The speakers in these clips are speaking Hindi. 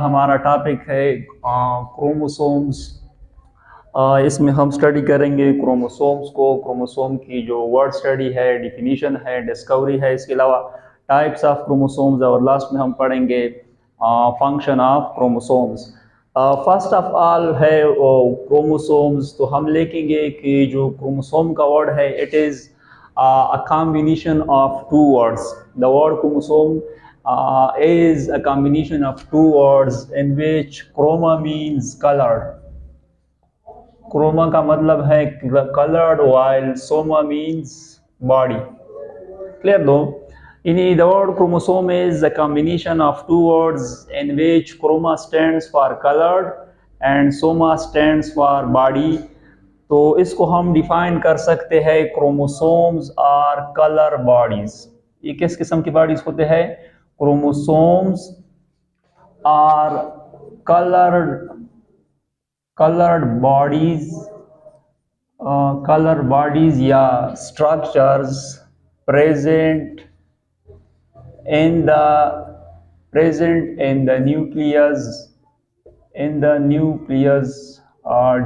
हमारा टॉपिक है क्रोमोसोम्स। इसमें हम स्टडी करेंगे क्रोमोसोम्स को, क्रोमोसोम की जो वर्ड स्टडी है, डिफिनीशन है, डिस्कवरी है, इसके अलावा टाइप्स ऑफ क्रोमोसोम्स, और लास्ट में हम पढ़ेंगे function of chromosomes. First of all है क्रोमोसोम्स, तो हम लिखेंगे कि जो क्रोमोसोम का वर्ड है it is a combination of two words. The word chromosome is a combination of two words in which chroma means colored. Chroma का मतलब है colored while soma means body. Clear though? The word chromosome is a combination of two words in which chroma stands for colored and soma stands for body. तो इसको हम डिफाइन कर सकते हैं, क्रोमोसोम्स आर कलर बॉडीज। ये किस किस्म की बॉडीज होते हैं? Chromosomes are coloured coloured bodies, colour bodies या structures present in the nucleus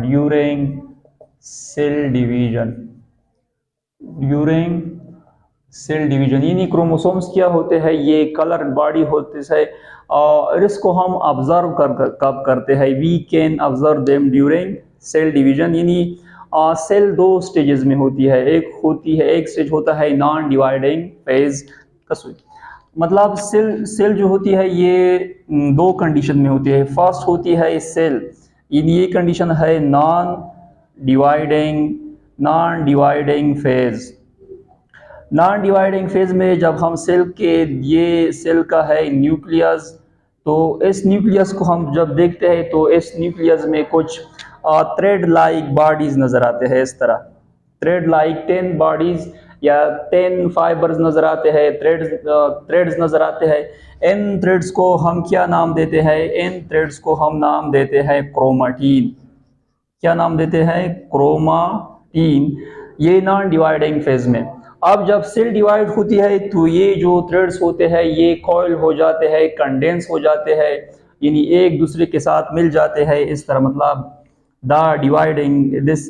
during cell division यानी क्रोमोसोम्स क्या होते हैं? ये कलर बॉडी होते हैं और इसको हम ऑब्जर्व कब करते हैं? We can observe them during cell division. यानी सेल दो स्टेजेस में होती है। एक स्टेज होता है नॉन डिवाइडिंग फेज। मतलब सेल जो होती है ये दो कंडीशन में होती है। फर्स्ट होती है सेल, ये कंडीशन है non dividing phase. Non dividing phase में जब हम ये सेल का है न्यूक्लियस, तो इस न्यूक्लियस को हम जब देखते हैं तो इस न्यूक्लियस में कुछ थ्रेड लाइक बॉडीज नजर आते हैं। इस तरह थ्रेड लाइक 10 बॉडीज या 10 फाइबर्स नजर आते हैं, थ्रेड्स नजर आते हैं। इन थ्रेड्स को हम क्या नाम देते हैं? इन थ्रेड्स को हम नाम देते हैं क्रोमाटीन। क्या नाम देते हैं? क्रोमाटीन। ये नॉन डिवाइडिंग फेज में। अब जब सेल डिवाइड होती है तो ये जो थ्रेड्स होते हैं ये कॉइल हो जाते हैं, कंडेंस हो जाते हैं, यानी एक दूसरे के साथ मिल जाते हैं। इस तरह मतलब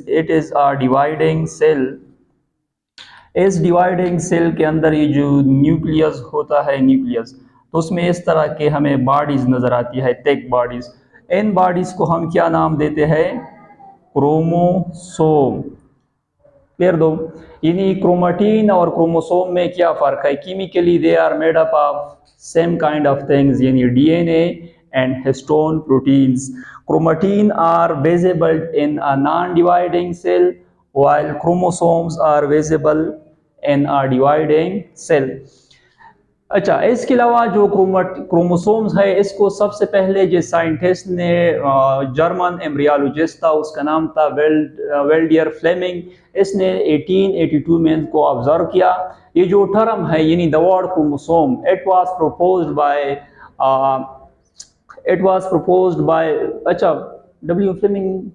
it is a dividing cell. इस डिवाइडिंग सेल के अंदर ये जो न्यूक्लियस होता है, तो उसमें इस तरह के हमें बॉडीज नजर आती है, थिक बॉडीज। इन बॉडीज को हम क्या नाम देते हैं? क्रोमोसोम। क्लियर दो? यानी क्रोमाटीन और क्रोमोसोम में क्या फर्क है? Chemically they are made up of same kind of things, यानी DNA and histone proteins. Chromatin are visible in a non dividing cell while chromosomes are visible in a dividing cell. अच्छा, इसके अलावा जो क्रोमोसोम्स है इसको सबसे पहले जिस साइंटिस्ट ने, जर्मन एम्ब्रियोलॉजिस्ट था, उसका नाम था वेल्डियर फ्लेमिंग। इसने 1882 में इनको ऑब्जर्व किया। ये जो टर्म है यानी the word chromosome, it was proposed by अच्छा W Flemming.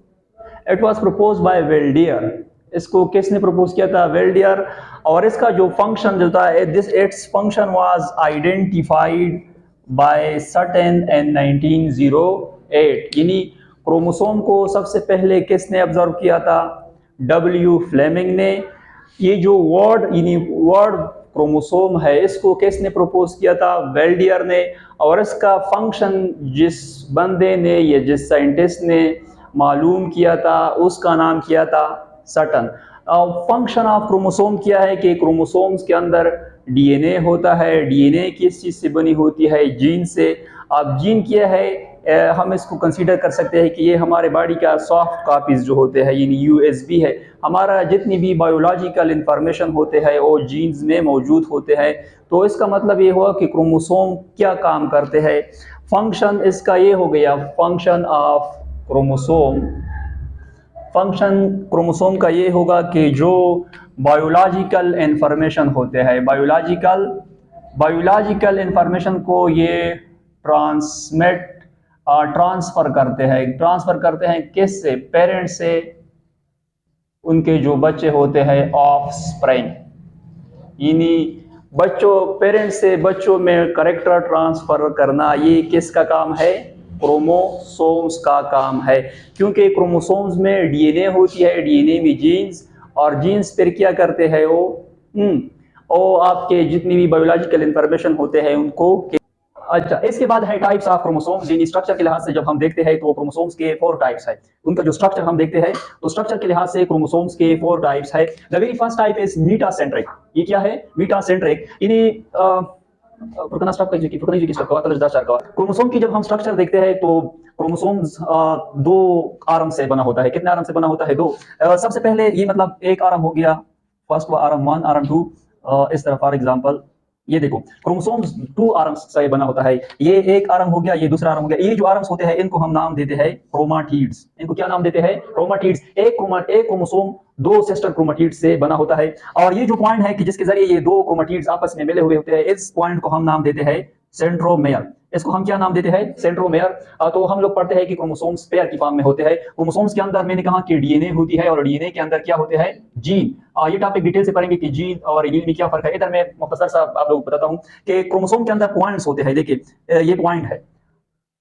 It was proposed by Waldeyer. इसको किसने प्रपोज किया था? वेल्डियर। और इसका जो फंक्शन जो था, it's function was identified by Sutton in 1908। यानी क्रोमोसोम को सबसे पहले किसने ऑब्जर्व किया था? डब्ल्यू फ्लेमिंग ने। ये जो वर्ड क्रोमोसोम है इसको किसने प्रपोज किया था? वेल्डियर ने। और इसका फंक्शन जिस बंदे ने या जिस साइंटिस्ट ने मालूम किया था उसका नाम किया था सटन। फंक्शन ऑफ क्रोमोसोम क्या है कि क्रोमोसोम्स के अंदर डीएनए होता है। डीएनए किस चीज से बनी होती है? जीन से। अब जीन क्या है? हम इसको कंसीडर कर सकते हैं कि ये हमारे बॉडी का सॉफ्ट कॉपीज जो होते हैं, यानी यूएसबी है। हमारा जितनी भी बायोलॉजिकल इंफॉर्मेशन होते हैं वो जीन्स में मौजूद होते हैं। तो इसका मतलब ये हुआ कि क्रोमोसोम क्या काम करते हैं। फंक्शन इसका ये हो गया, फंक्शन ऑफ क्रोमोसोम का ये होगा कि जो बायोलॉजिकल इंफॉर्मेशन होते हैं, बायोलॉजिकल इंफॉर्मेशन को ये ट्रांसफर करते हैं किससे? पेरेंट्स से उनके जो बच्चे होते हैं, ऑफस्प्रिंग। यानी पेरेंट्स से बच्चों में कैरेक्टर ट्रांसफर करना, ये किसका काम है? क्रोमोसोम्स का काम है, क्योंकि क्रोमोसोम्स में डीएनए होती है, डीएनए में जीन्स, और जीन्स फिर क्या करते हैं वो और आपके जितनी भी बायोलॉजिकल इंफॉर्मेशन होते हैं उनको। अच्छा, इसके बाद है टाइप्स ऑफ क्रोमोसोम्स। जिन स्ट्रक्चर के लिहाज से जब हम देखते हैं तो क्रोमोसोम्स के 4 टाइप्स है। उनका जो स्ट्रक्चर हम देखते हैं तो स्ट्रक्चर के लिहाज से क्रोमोसोम्स के 4 टाइप्स है। The very first type is metacentric. ये क्या है? मीटासेंट्रिक। इन्हें क्रोमोसोम की जब हम स्ट्रक्चर देखते हैं तो क्रोमोसोम्स दो आर्म से बना होता है। कितने आर्म से बना होता है? दो। सबसे पहले ये मतलब एक आर्म हो गया, फर्स्ट आर्म 1, आर्म 2, इस तरह। फॉर एग्जांपल ये देखो, क्रोमोसोम्स 2 आर्म्स से बना होता है। ये एक आर्म हो गया, ये दूसरा आर्म हो गया। ये जो आर्म्स होते हैं इनको हम नाम देते हैं क्रोमाटिड्स। इनको क्या नाम देते हैं? क्रोमाटिड्स। एक क्रोमोसोम 2 सिस्टर क्रोमाटिड्स से बना होता है। और ये जो पॉइंट है कि जिसके जरिए ये 2 क्रोमाटिड्स आपस में मिले हुए होते हैं, इस पॉइंट को हम नाम देते हैं सेंट्रोमेयर। इसको हम क्या नाम देते हैं? सेंट्रोमेयर। तो हम लोग पढ़ते हैं कि क्रोमोसोम्स पेयर की फॉर्म में होते हैं। क्रोमोसोम्स के अंदर मैंने कहा कि डीएनए होती है, और डीएनए के अंदर क्या होते हैं? जीन। ये टॉपिक डिटेल से पढ़ेंगे कि जीन और जीन में क्या फर्क है। इधर मैं मुख्तसर सा आप लोगों को बताता हूं कि क्रोमोसोम के अंदर पॉइंट्स होते हैं। देखिए ये पॉइंट है,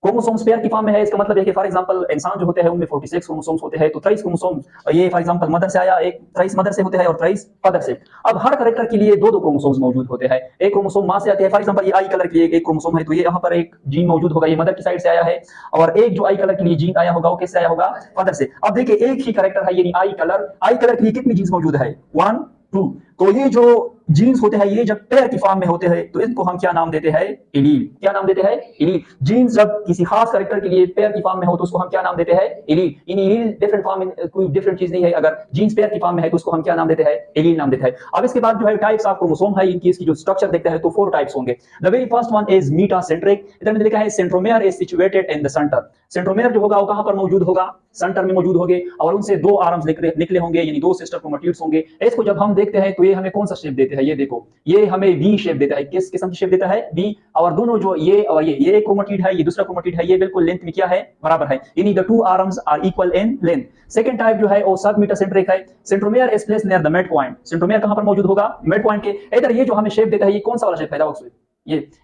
क्रोमोसोम्स पेयर की फॉर्म में है। इसका मतलब है कि फॉर एग्जांपल इंसान जो होते हैं उनमें 46 क्रोमोसोम्स होते हैं। तो 23 क्रोमोसोम्स, ये फॉर एग्जांपल मदर से आया, एक 23 मदर से होते हैं और 23 फादर से। अब हर कैरेक्टर के लिए दो दो क्रोमोसोम्स मौजूद होते हैं। एक क्रोमोसोम मां से आते हैं। फॉर एग्जांपल ये आई कलर के लिए एक क्रोमोसोम है, तो ये यहाँ पर एक जीन मौजूद होगा, ये मदर की साइड से आया है। और एक जो आई कलर के लिए जीन आया होगा वो किससे आया होगा? फादर से। अब देखिए एक ही कैरेक्टर है, यानी आई कलर के लिए कितनी जीन्स मौजूद है? 1 2। तो ये जो जीन्स होते हैं ये जब पेयर की फॉर्म में होते हैं तो इनको हम क्या नाम देते हैं? एलील। क्या नाम देते हैं? एलील। जीन्स जब किसी खास कैरेक्टर के लिए पेयर की फॉर्म में हो तो उसको हम क्या नाम देते हैं? एलील। इन एलील डिफरेंट फॉर्म में कोई डिफरेंट चीज नहीं है। अगर जीन्स पेयर की फॉर्म में है तो उसको हम क्या नाम देते हैं? एलील नाम देते हैं। अब इसके बाद जो है टाइप्स ऑफ क्रोमोसोम है, इनकी इसकी जो स्ट्रक्चर देखते हैं तो 4 टाइप्स होंगे। The very first one is metacentric. इधर में लिखा है centromere is situated in the centre. Centromere जो होगा वो कहां पर मौजूद होगा? सेंटर में मौजूद होंगे, और उनसे 2 आर्म्स निकले होंगे, यानी 2 सिस्टर क्रोमैटिड्स होंगे। इसको जब हम देखते हैं तो ये हमें कौन सा शेप देते हैं? ये देखो, ये हमें वी शेप देता है। किस किस्म की शेप देता है? वी। और दोनों जो ये और ये एक क्रोमैटिड है, ये दूसरा क्रोमैटिड है, ये बिल्कुल लेंथ में क्या है? बराबर है, यानी the 2 arms are equal in length. Second type जो है वो सब मीटासेंट्रिक है। Centromere is placed near the mid point. Centromere कहां पर मौजूद होगा? मिड पॉइंट के इधर। ये जो हमें शेप देता है ये कौन सा वाला शेप है?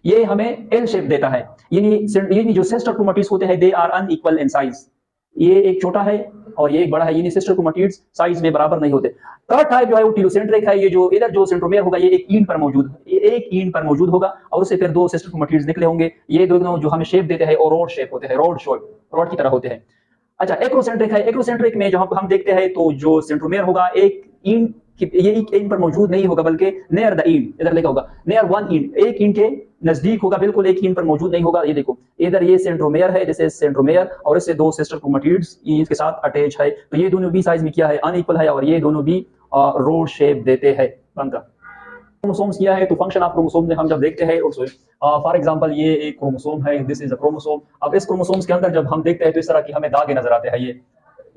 ये हमें एल शेप देता है, यानी जो सिस्टर क्रोमैटिड्स होते हैं they are unequal in size. ये एक छोटा है और ये एक बड़ा है, यानी सिस्टर क्रोमैटिड्स साइज में बराबर नहीं होते। थर्ड टाइप जो है वो टीलोसेंट्रिक है। ये जो इधर जो सेंट्रोमेयर होगा ये एक ईंट पर मौजूद है, ये एक ईंट पर मौजूद होगा, और उससे फिर 2 सिस्टर क्रोमैटिड्स निकले होंगे। ये दोनों जो हमें शेप देते हैं और रोड शेप होते हैं, रोड की तरह होते हैं। अच्छा, एक्रोसेंट्रिक है। एक्रोसेंट्रिक में जहां हम देखते हैं तो जो सेंट्रोमेयर होगा एक ईंट ये एक ईंट पर मौजूद नहीं होगा, बल्कि नियर द ईंट, इधर लिखा होगा नियर वन ईंट, एक ईंट के नजदीक होगा, बिल्कुल एक ईंट पर मौजूद नहीं होगा। ये देखो इधर ये सेंट्रोमेयर है, जैसे सेंट्रोमेयर, और इससे 2 सिस्टर क्रोमैटिड्स इसके साथ अटैच है। तो ये दोनों भी साइज में क्या है? अनइक्वल है, और ये दोनों भी रोड शेप देते हैं। क्रोमोसोम्स किया है तो फंक्शन ऑफ क्रोमोसोम में हम जब देखते हैं फॉर एग्जांपल ये एक क्रोमोसोम है, दिस इज अ क्रोमोसोम। अब इस क्रोमोसोम्स के अंदर जब हम देखते हैं तो इस तरह की हमें दागे नजर आते हैं।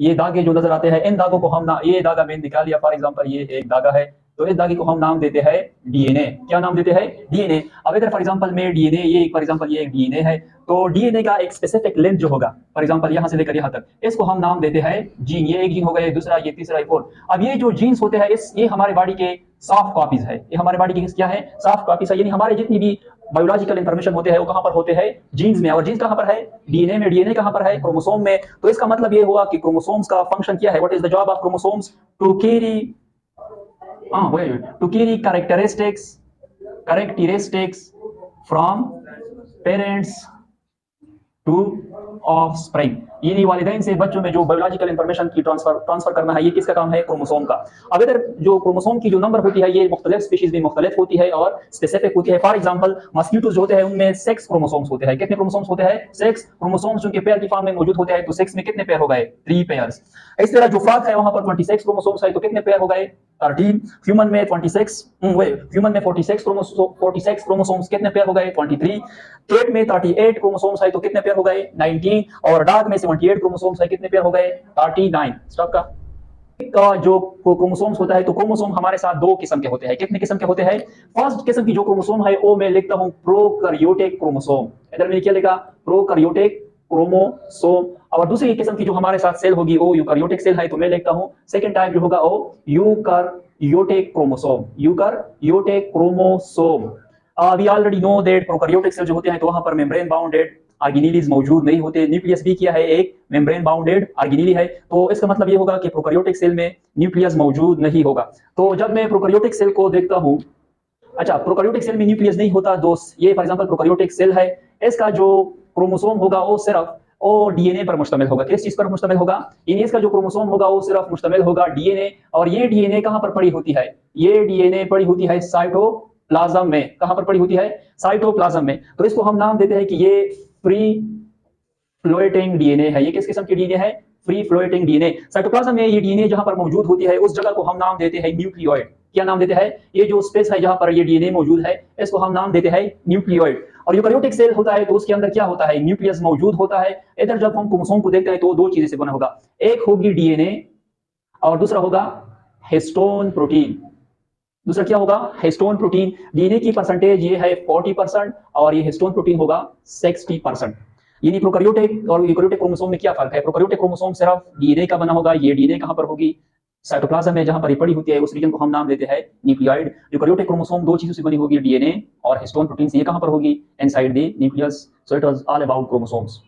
ये दागे जो नजर आते हैं, इन दागों को हम ना, ये दागा मैंने निकाल लिया, फॉर एग्जांपल ये एक दागा है, तो इस दागे को हम नाम देते हैं डीएनए। क्या नाम देते हैं? डीएनए। अब इधर फॉर एग्जांपल में डीएनए, ये फॉर एग्जांपल ये एक डीएनए है, तो डीएनए का एक स्पेसिफिक लेंथ जो होगा, फॉर एग्जांपल यहां से लेकर यहां तक, इसको हम नाम देते हैं जीन। ये एक जीन हो गया, ये दूसरा, ये तीसरा, ये फोर्थ। अब ये जो जीन्स होते हैं ये हमारे बॉडी के सॉफ्ट कॉपीज है। ये हमारे बॉडी की क्या है? सॉफ्ट कॉपीज है, यानी हमारे जितनी भी बायोलॉजिकल इंफॉर्मेशन होते हैं वो कहां पर होते हैं? जीन्स में। और जीन्स कहां पर है? डीएनए में। डीएनए कहां पर है? क्रोमोसोम में। तो इसका मतलब ये हुआ कि क्रोमोसोम्स का फंक्शन क्या है? What is the job of chromosomes? To carry characteristics from parents to offspring, यानी वालिदैन से बच्चों में जो बायोलॉजिकल इंफॉर्मेशन की ट्रांसफर करना है, ये किसका काम है? क्रोमोसोम का। अब इधर जो क्रोमोसोम की जो नंबर होती है ये मुख्तलिफ स्पीशीज में मुख्तलिफ होती है और स्पेसिफिक होती है। फॉर एग्जांपल मॉस्किटोज जो होते हैं उनमें 6 क्रोमोसोम्स होते हैं। कितने क्रोमोसोम्स होते हैं? 6 क्रोमोसोम्स, जो कि पेयर की फॉर्म में मौजूद होते हैं। तो 6 में कितने पेयर हो गए? 3 पेयर्स। इस तरह जो फ्रॉग है वहां पर 26 क्रोमोसोम्स है, तो कितने पेयर हो गए? 13। ह्यूमन में 46, ह्यूमन में 46 क्रोमोसोम्स, कितने पेयर हो गए? 23। कैट में 38 क्रोमोसोम्स है, तो कितने पेयर हो गए? 19। और डॉग में 78 क्रोमोसोम्स है, कितने पेयर हो गए? 39। स्टॉप का जो क्रोमोसोम्स होता है, तो क्रोमोसोम हमारे साथ 2 किस्म के होते हैं। कितने किस्म के होते हैं? फर्स्ट किस्म की जो क्रोमोसोम है वो मैं लिखता हूं प्रोकैरियोटिक क्रोमोसोम। इधर मैंने क्या लिखा? Prokaryotic chromosome. और दूसरी किस्म की जो हमारे साथ सेल होगी वो यूकैरियोटिक सेल है, तो मैं लिखता हूं सेकंड टाइप जो होगा वो eukaryotic chromosome. Eukaryotic chromosome. We already know that prokaryotic cell जो होते हैं तो वहां पर मेम्ब्रेन बाउंडेड ऑर्गेनीलीज मौजूद नहीं होते। न्यूक्लियस भी क्या है, एक मेम्ब्रेन बाउंडेड ऑर्गेनीली है। तो इसका मतलब ये होगा कि प्रोकैरियोटिक सेल में न्यूक्लियस मौजूद नहीं होगा। तो जब मैं प्रोकैरियोटिक सेल को देखता हूँ, अच्छा प्रोकैरियोटिक सेल में न्यूक्लियस नहीं होता दोस्त, ये फॉर एग्जांपल प्रोकैरियोटिक सेल है, इसका जो क्रोमोसोम होगा वो सिर्फ ओ डीएनए पर मुश्तमिल होगा। किस चीज पर मुश्तमिल होगा? यानी इसका जो क्रोमोसोम होगा वो सिर्फ मुश्तमिल होगा डीएनए। और ये डीएनए कहां पर पड़ी होती है? ये डीएनए पड़ी होती है साइटोप्लाज्म में। कहां पर पड़ी होती है? साइटोप्लाज्म में। तो इसको हम नाम देते हैं कि ये फ्री फ्लोएटिंग डीएनए है। ये किस किस्म की डीएनए है? Free floating DNA. साइटोप्लाज्म में ये डीएनए जहां पर मौजूद होती है उस जगह को हम नाम देते हैं न्यूक्लियोइड। क्या नाम देते हैं? ये जो स्पेस है जहां पर ये डीएनए मौजूद है इसको हम नाम देते हैं न्यूक्लियोइड। और यूकैरियोटिक सेल होता है तो उसके अंदर क्या होता है? न्यूक्लियस मौजूद होता है। इधर जब हम क्रोमोसोम को देखते हैं तो दो चीजें से बना होगा, एक होगी डीएनए और दूसरा होगा हिस्टोन प्रोटीन। दूसरा क्या होगा? Histone protein. डीएनए की परसेंटेज ये है 40% और ये हिस्टोन प्रोटीन होगा 60%। यानी प्रोकैरियोटिक और यूकैरियोटिक क्रोमोसोम में क्या फर्क है? प्रोकैरियोटिक क्रोमोसोम सिर्फ डीएनए का बना होगा। ये डीएनए कहां पर होगी? साइटोप्लाज्म में जहां पर ये पड़ी होती है उस रीजन को हम नाम देते हैं न्यूक्लियोइड। यूकैरियोटिक क्रोमोसोम दो चीजों से बनी होगी, डीएनए और हिस्टोन प्रोटीन से। ये कहां पर होगी? Inside the nucleus. So it was all about chromosomes.